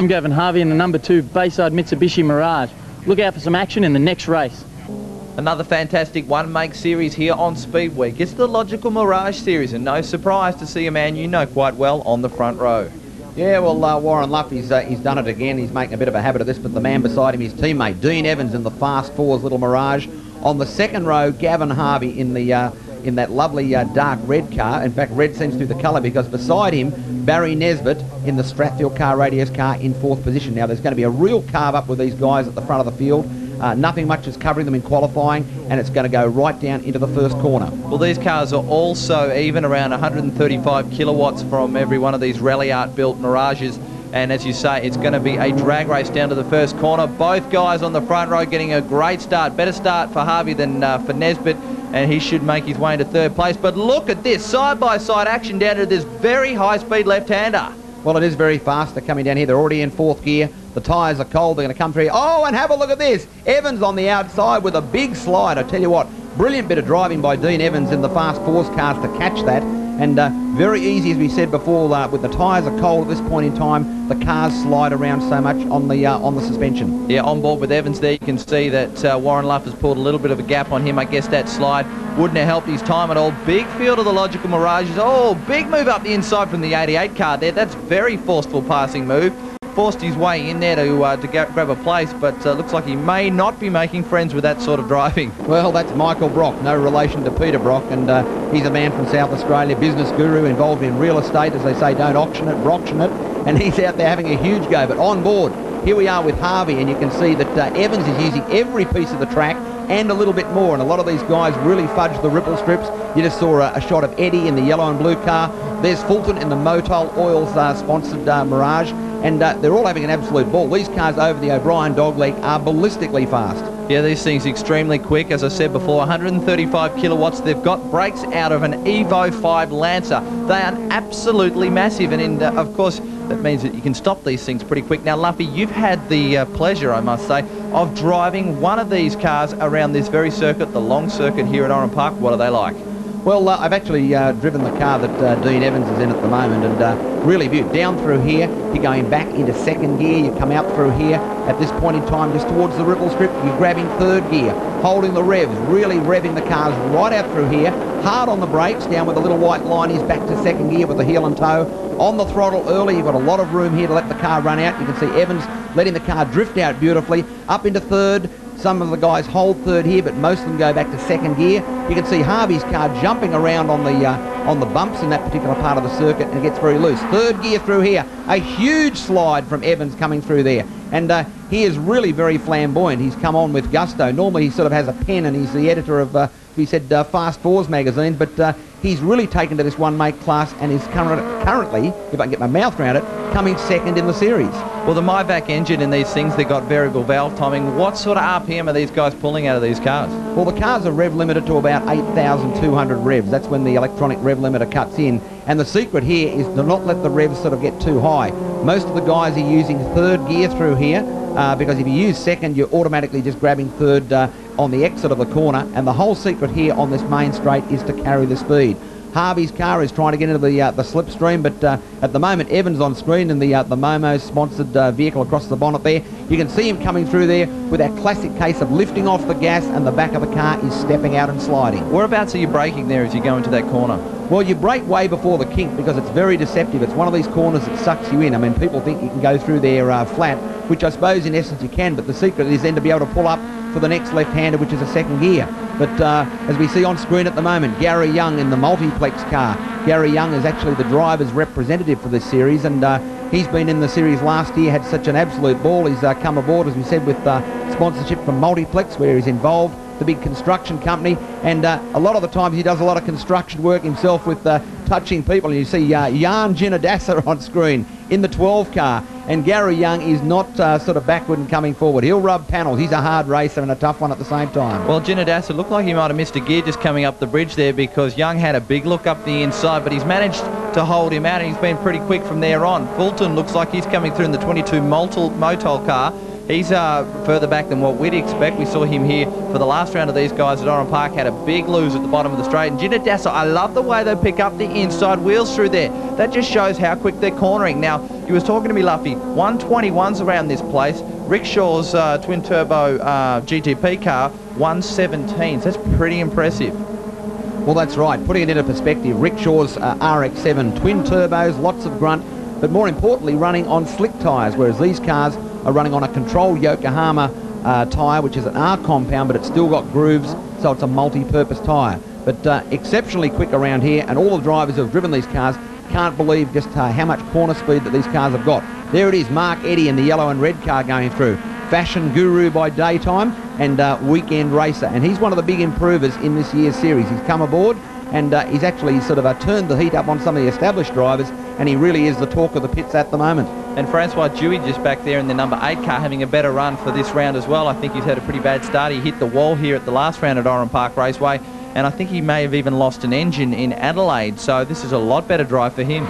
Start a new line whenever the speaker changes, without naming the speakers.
I'm Gavin Harvey in the number 2 Bayside Mitsubishi Mirage. Look out for some action in the next race.
Another fantastic one-make series here on Speed Week. It's the Logical Mirage Series, and no surprise to see a man you know quite well on the front row.
Yeah, well, Warren Luff, he's done it again. He's making a bit of a habit of this, but the man beside him, his teammate, Dean Evans in the Fast Fours little Mirage. On the second row, Gavin Harvey in that lovely dark red car. In fact, red seems to be the colour because beside him, Barrie Nesbitt in the Stratfield car radius car in 4th position. Now, there's going to be a real carve-up with these guys at the front of the field. Nothing much is covering them in qualifying, and it's going to go right down into the first corner.
Well, these cars are also even around 135 kilowatts from every one of these Rally Art built Mirages. And as you say, it's going to be a drag race down to the first corner. Both guys on the front row getting a great start. Better start for Harvey than for Nesbitt, and he should make his way into 3rd place. But look at this side-by-side action down to this very high-speed left-hander.
Well, it is very fast. They're coming down here. They're already in 4th gear. The tyres are cold. They're going to come through. Oh, and have a look at this. Evans on the outside with a big slide. I tell you what, brilliant bit of driving by Dean Evans in the Fast Fours cars to catch that. And very easy, as we said before, with the tyres are cold at this point in time, the cars slide around so much on the suspension.
Yeah, on board with Evans there, you can see that Warren Luff has pulled a little bit of a gap on him. I guess that slide wouldn't have helped his time at all. Big field of the Logical Mirages. Oh, big move up the inside from the 88 car there. That's very forceful passing move. Forced his way in there to grab a place, but looks like he may not be making friends with that sort of driving.
Well, that's Michael Brock, no relation to Peter Brock, and he's a man from South Australia, business guru, involved in real estate. As they say, don't auction it, broction it, and he's out there having a huge go. But on board, here we are with Harvey, and you can see that Evans is using every piece of the track and a little bit more, and a lot of these guys really fudge the ripple strips. You just saw a shot of Eddy in the yellow and blue car. There's Fulton in the Motul Oils sponsored Mirage, and they're all having an absolute ball. These cars over the O'Brien dogleg are ballistically fast.
Yeah, these things extremely quick. As I said before, 135 kilowatts. They've got brakes out of an Evo 5 Lancer. They are absolutely massive, and of course, that means that you can stop these things pretty quick. Now, Luffy, you've had the pleasure, I must say, of driving one of these cars around this very circuit, the long circuit here at Oran Park. What are they like?
Well, I've actually driven the car that Dean Evans is in at the moment, and really beautiful. Down through here, you're going back into 2nd gear, you come out through here. At this point in time, just towards the ripple strip, you're grabbing 3rd gear, holding the revs, really revving the cars right out through here. Hard on the brakes, down with the little white line, he's back to 2nd gear with the heel and toe. On the throttle early, you've got a lot of room here to let the car run out. You can see Evans letting the car drift out beautifully, up into 3rd. Some of the guys hold 3rd here, but most of them go back to 2nd gear. You can see Harvey's car jumping around on the bumps in that particular part of the circuit, and it gets very loose. 3rd gear through here. A huge slide from Evans coming through there. And he is really very flamboyant. He's come on with gusto. Normally he sort of has a pen, and he's the editor of, he said, Fast Fours magazine, but he's really taken to this one-make class and is currently, if I can get my mouth around it, coming 2nd in the series.
Well, the Myvac engine in these things, they've got variable valve timing. What sort of RPM are these guys pulling out of these cars?
Well, the cars are rev limited to about 8,200 revs. That's when the electronic rev limiter cuts in. And the secret here is to not let the revs sort of get too high. Most of the guys are using 3rd gear through here, because if you use 2nd, you're automatically just grabbing 3rd on the exit of the corner. And the whole secret here on this main straight is to carry the speed. Harvey's car is trying to get into the slipstream, but at the moment Evans on screen in the Momo sponsored vehicle across the bonnet there. You can see him coming through there with that classic case of lifting off the gas, and the back of the car is stepping out and sliding.
Whereabouts are you braking there as you go into that corner?
Well, you brake way before the kink because it's very deceptive. It's one of these corners that sucks you in. I mean, people think you can go through there flat, which I suppose in essence you can, but the secret is then to be able to pull up for the next left-hander, which is a 2nd gear. But as we see on screen at the moment, Gary Young in the multiplex car. Gary Young is actually the driver's representative for this series, and he's been in the series last year, had such an absolute ball. He's come aboard, as we said, with sponsorship from Multiplex, where he's involved, the big construction company, and a lot of the times he does a lot of construction work himself with touching people. And you see Jan Ginadassa on screen in the 12 car, and Gary Young is not sort of backward and coming forward. He'll rub panels. He's a hard racer and a tough one at the same time.
Well, Ginadassa looked like he might have missed a gear just coming up the bridge there, because Young had a big look up the inside, but he's managed to hold him out, and he's been pretty quick from there on. Fulton looks like he's coming through in the 22 Motul car. He's further back than what we'd expect. We saw him here for the last round of these guys at Oran Park, had a big lose at the bottom of the straight. And Ginadassa, I love the way they pick up the inside wheels through there. That just shows how quick they're cornering. Now, you was talking to me, Luffy, 121's around this place. Rickshaw's twin-turbo GTP car, 117s. That's pretty impressive.
Well, that's right. Putting it into perspective, Rickshaw's RX-7 twin turbos, lots of grunt, but more importantly, running on slick tyres, whereas these cars are running on a controlled Yokohama tyre, which is an R compound, but it's still got grooves, so it's a multi-purpose tyre. But exceptionally quick around here, and all the drivers who have driven these cars can't believe just how much corner speed that these cars have got. There it is, Mark Eddy in the yellow and red car going through. Fashion guru by daytime and weekend racer, and he's one of the big improvers in this year's series. He's come aboard and he's actually sort of turned the heat up on some of the established drivers, and he really is the talk of the pits at the moment.
And Francois Dewey just back there in the number 8 car having a better run for this round as well. I think he's had a pretty bad start. He hit the wall here at the last round at Oran Park Raceway, and I think he may have even lost an engine in Adelaide, so this is a lot better drive for him.